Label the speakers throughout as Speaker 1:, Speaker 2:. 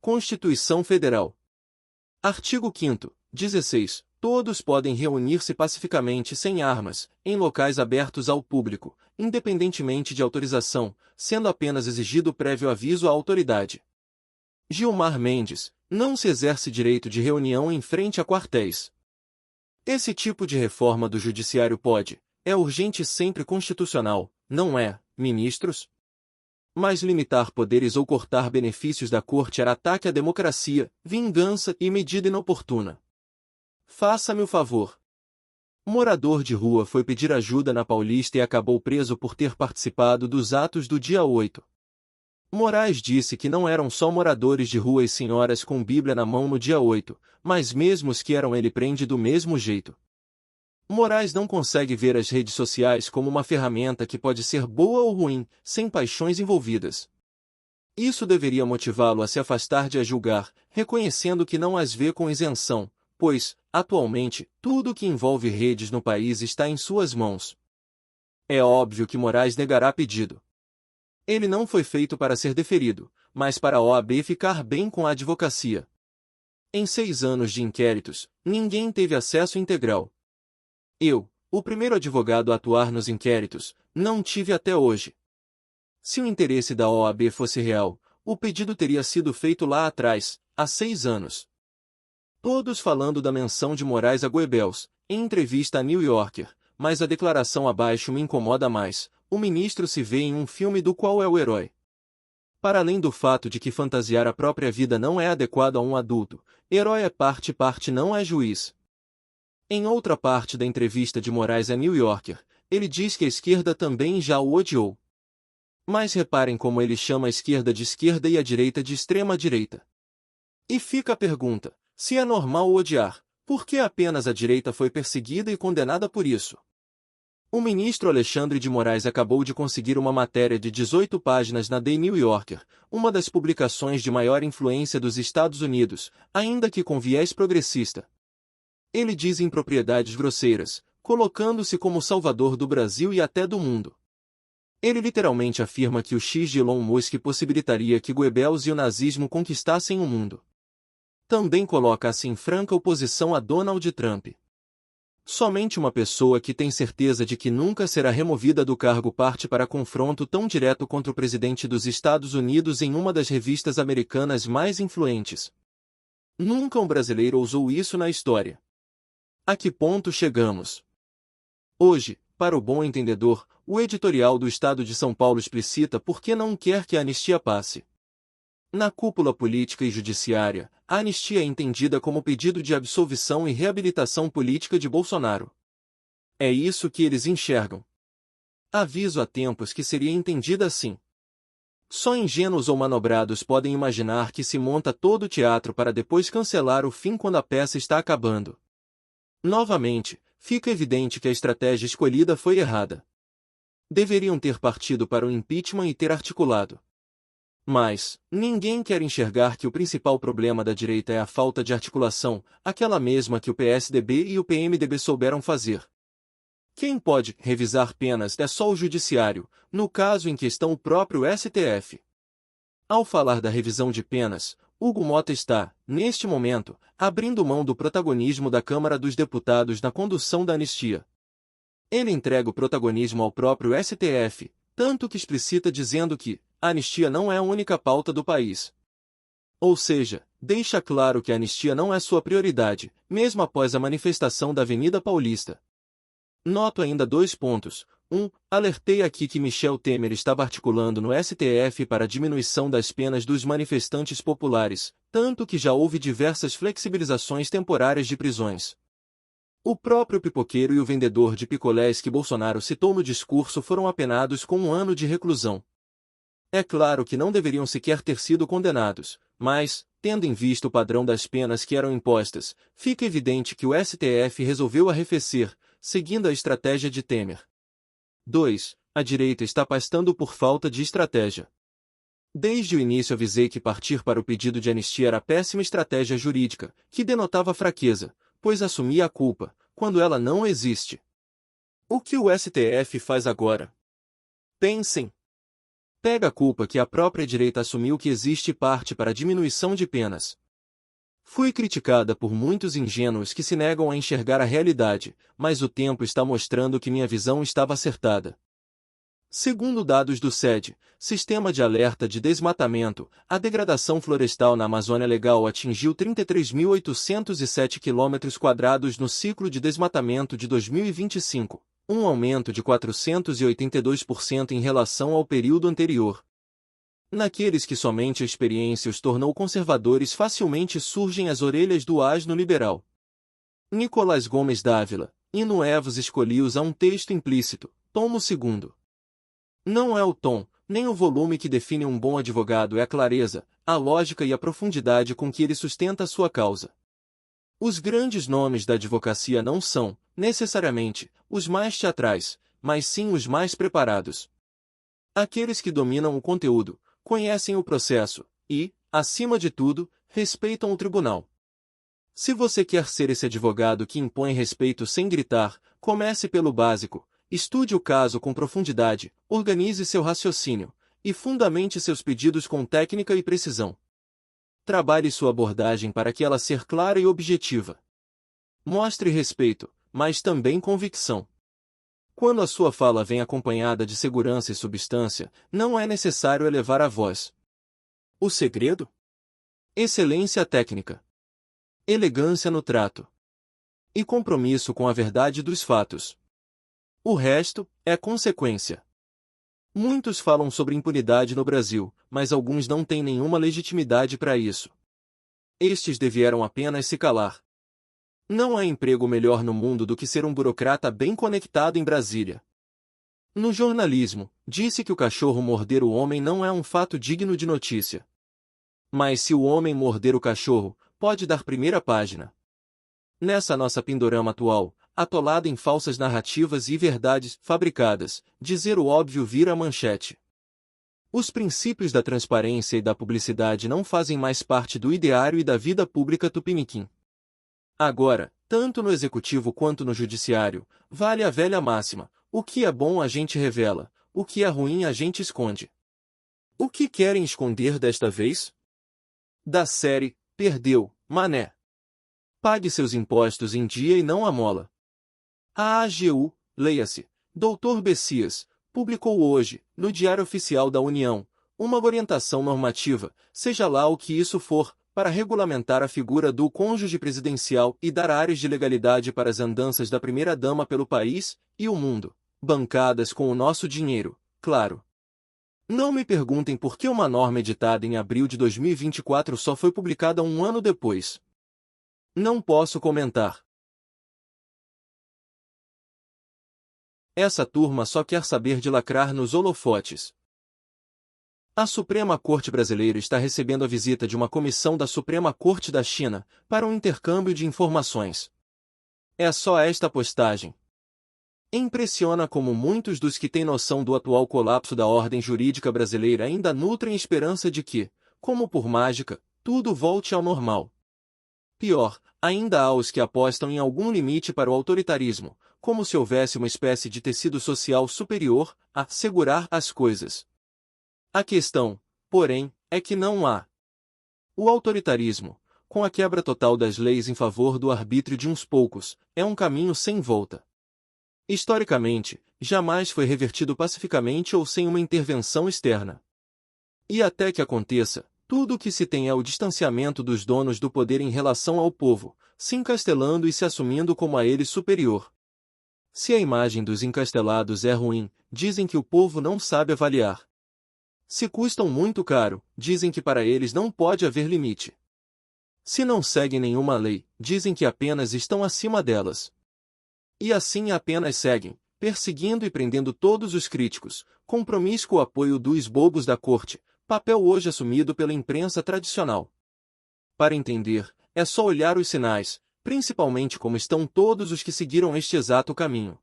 Speaker 1: Constituição Federal. Artigo 5º, 16. Todos podem reunir-se pacificamente sem armas, em locais abertos ao público, independentemente de autorização, sendo apenas exigido prévio aviso à autoridade. Gilmar Mendes, não se exerce direito de reunião em frente a quartéis. Esse tipo de reforma do judiciário é urgente e sempre constitucional, não é, ministros? Mas limitar poderes ou cortar benefícios da corte era ataque à democracia, vingança e medida inoportuna. Faça-me o favor. Morador de rua foi pedir ajuda na Paulista e acabou preso por ter participado dos atos do dia 8. Moraes disse que não eram só moradores de rua e senhoras com Bíblia na mão no dia 8, mas mesmo os que eram ele prende do mesmo jeito. Moraes não consegue ver as redes sociais como uma ferramenta que pode ser boa ou ruim, sem paixões envolvidas. Isso deveria motivá-lo a se afastar de a julgar, reconhecendo que não as vê com isenção, pois, atualmente, tudo que envolve redes no país está em suas mãos. É óbvio que Moraes negará pedido. Ele não foi feito para ser deferido, mas para a OAB ficar bem com a advocacia. Em 6 anos de inquéritos, ninguém teve acesso integral. Eu, o primeiro advogado a atuar nos inquéritos, não tive até hoje. Se o interesse da OAB fosse real, o pedido teria sido feito lá atrás, há 6 anos. Todos falando da menção de Moraes a Goebbels, em entrevista a New Yorker, mas a declaração abaixo me incomoda mais. O ministro se vê em um filme do qual é o herói. Para além do fato de que fantasiar a própria vida não é adequado a um adulto, herói é parte não é juiz. Em outra parte da entrevista de Moraes a New Yorker, ele diz que a esquerda também já o odiou. Mas reparem como ele chama a esquerda de esquerda e a direita de extrema-direita. E fica a pergunta, se é normal odiar, por que apenas a direita foi perseguida e condenada por isso? O ministro Alexandre de Moraes acabou de conseguir uma matéria de 18 páginas na The New Yorker, uma das publicações de maior influência dos Estados Unidos, ainda que com viés progressista. Ele diz impropriedades grosseiras, colocando-se como salvador do Brasil e até do mundo. Ele literalmente afirma que o X de Elon Musk possibilitaria que Goebbels e o nazismo conquistassem o mundo. Também coloca-se em franca oposição a Donald Trump. Somente uma pessoa que tem certeza de que nunca será removida do cargo parte para confronto tão direto contra o presidente dos Estados Unidos em uma das revistas americanas mais influentes. Nunca um brasileiro ousou isso na história. A que ponto chegamos? Hoje, para o bom entendedor, o editorial do Estado de São Paulo explicita por que não quer que a anistia passe. Na cúpula política e judiciária, a anistia é entendida como pedido de absolvição e reabilitação política de Bolsonaro. É isso que eles enxergam. Aviso há tempos que seria entendida assim. Só ingênuos ou manobrados podem imaginar que se monta todo o teatro para depois cancelar o fim quando a peça está acabando. Novamente, fica evidente que a estratégia escolhida foi errada. Deveriam ter partido para o impeachment e ter articulado. Mas, ninguém quer enxergar que o principal problema da direita é a falta de articulação, aquela mesma que o PSDB e o PMDB souberam fazer. Quem pode revisar penas é só o Judiciário, no caso em questão o próprio STF. Ao falar da revisão de penas, Hugo Mota está, neste momento, abrindo mão do protagonismo da Câmara dos Deputados na condução da anistia. Ele entrega o protagonismo ao próprio STF, tanto que explicita dizendo que a anistia não é a única pauta do país. Ou seja, deixa claro que a anistia não é sua prioridade, mesmo após a manifestação da Avenida Paulista. Noto ainda 2 pontos. 1. Alertei aqui que Michel Temer estava articulando no STF para a diminuição das penas dos manifestantes populares, tanto que já houve diversas flexibilizações temporárias de prisões. O próprio pipoqueiro e o vendedor de picolés que Bolsonaro citou no discurso foram apenados com 1 ano de reclusão. É claro que não deveriam sequer ter sido condenados, mas, tendo em vista o padrão das penas que eram impostas, fica evidente que o STF resolveu arrefecer, seguindo a estratégia de Temer. 2. A direita está pastando por falta de estratégia. Desde o início avisei que partir para o pedido de anistia era péssima estratégia jurídica, que denotava fraqueza, pois assumia a culpa, quando ela não existe. O que o STF faz agora? Pensem. Pega a culpa que a própria direita assumiu que existe parte para a diminuição de penas. Fui criticada por muitos ingênuos que se negam a enxergar a realidade, mas o tempo está mostrando que minha visão estava acertada. Segundo dados do SED, Sistema de Alerta de Desmatamento, a degradação florestal na Amazônia Legal atingiu 33.807 km² no ciclo de desmatamento de 2025, um aumento de 482% em relação ao período anterior. Naqueles que somente a experiência os tornou conservadores, facilmente surgem as orelhas do asno liberal. Nicolás Gomes Dávila, Hino Evos escolhios a um texto implícito, tomo 2º. Não é o tom, nem o volume que define um bom advogado, é a clareza, a lógica e a profundidade com que ele sustenta a sua causa. Os grandes nomes da advocacia não são, necessariamente, os mais teatrais, mas sim os mais preparados. Aqueles que dominam o conteúdo, conhecem o processo e, acima de tudo, respeitam o tribunal. Se você quer ser esse advogado que impõe respeito sem gritar, comece pelo básico, estude o caso com profundidade, organize seu raciocínio e fundamente seus pedidos com técnica e precisão. Trabalhe sua abordagem para que ela seja clara e objetiva. Mostre respeito, mas também convicção. Quando a sua fala vem acompanhada de segurança e substância, não é necessário elevar a voz. O segredo? Excelência técnica, elegância no trato e compromisso com a verdade dos fatos. O resto é consequência. Muitos falam sobre impunidade no Brasil, mas alguns não têm nenhuma legitimidade para isso. Estes devieram apenas se calar. Não há emprego melhor no mundo do que ser um burocrata bem conectado em Brasília. No jornalismo, disse que o cachorro morder o homem não é um fato digno de notícia. Mas se o homem morder o cachorro, pode dar primeira página. Nessa nossa pindorama atual, atolada em falsas narrativas e verdades fabricadas, dizer o óbvio vira manchete. Os princípios da transparência e da publicidade não fazem mais parte do ideário e da vida pública tupiniquim. Agora, tanto no executivo quanto no judiciário, vale a velha máxima: o que é bom a gente revela, o que é ruim a gente esconde. O que querem esconder desta vez? Da série, perdeu, mané. Pague seus impostos em dia e não a mola. A AGU, leia-se, Dr. Bessias, publicou hoje, no Diário Oficial da União, uma orientação normativa, seja lá o que isso for, para regulamentar a figura do cônjuge presidencial e dar áreas de legalidade para as andanças da primeira-dama pelo país e o mundo, bancadas com o nosso dinheiro, claro. Não me perguntem por que uma norma editada em abril de 2024 só foi publicada um ano depois. Não posso comentar. Essa turma só quer saber de lacrar nos holofotes. A Suprema Corte Brasileira está recebendo a visita de uma comissão da Suprema Corte da China para um intercâmbio de informações. É só esta postagem. Impressiona como muitos dos que têm noção do atual colapso da ordem jurídica brasileira ainda nutrem esperança de que, como por mágica, tudo volte ao normal. Pior, ainda há os que apostam em algum limite para o autoritarismo, como se houvesse uma espécie de tecido social superior a segurar as coisas. A questão, porém, é que não há. O autoritarismo, com a quebra total das leis em favor do arbítrio de uns poucos, é um caminho sem volta. Historicamente, jamais foi revertido pacificamente ou sem uma intervenção externa. E até que aconteça, tudo o que se tem é o distanciamento dos donos do poder em relação ao povo, se encastelando e se assumindo como a ele superior. Se a imagem dos encastelados é ruim, dizem que o povo não sabe avaliar. Se custam muito caro, dizem que para eles não pode haver limite. Se não seguem nenhuma lei, dizem que apenas estão acima delas. E assim apenas seguem, perseguindo e prendendo todos os críticos, com promíscuo apoio dos bobos da corte, papel hoje assumido pela imprensa tradicional. Para entender, é só olhar os sinais, principalmente como estão todos os que seguiram este exato caminho.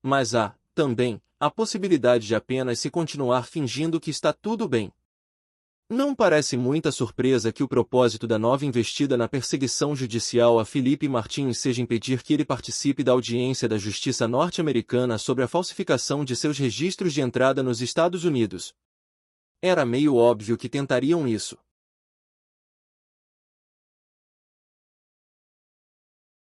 Speaker 1: Mas há, também, a possibilidade de apenas se continuar fingindo que está tudo bem. Não parece muita surpresa que o propósito da nova investida na perseguição judicial a Felipe Martins seja impedir que ele participe da audiência da Justiça norte-americana sobre a falsificação de seus registros de entrada nos Estados Unidos. Era meio óbvio que tentariam isso.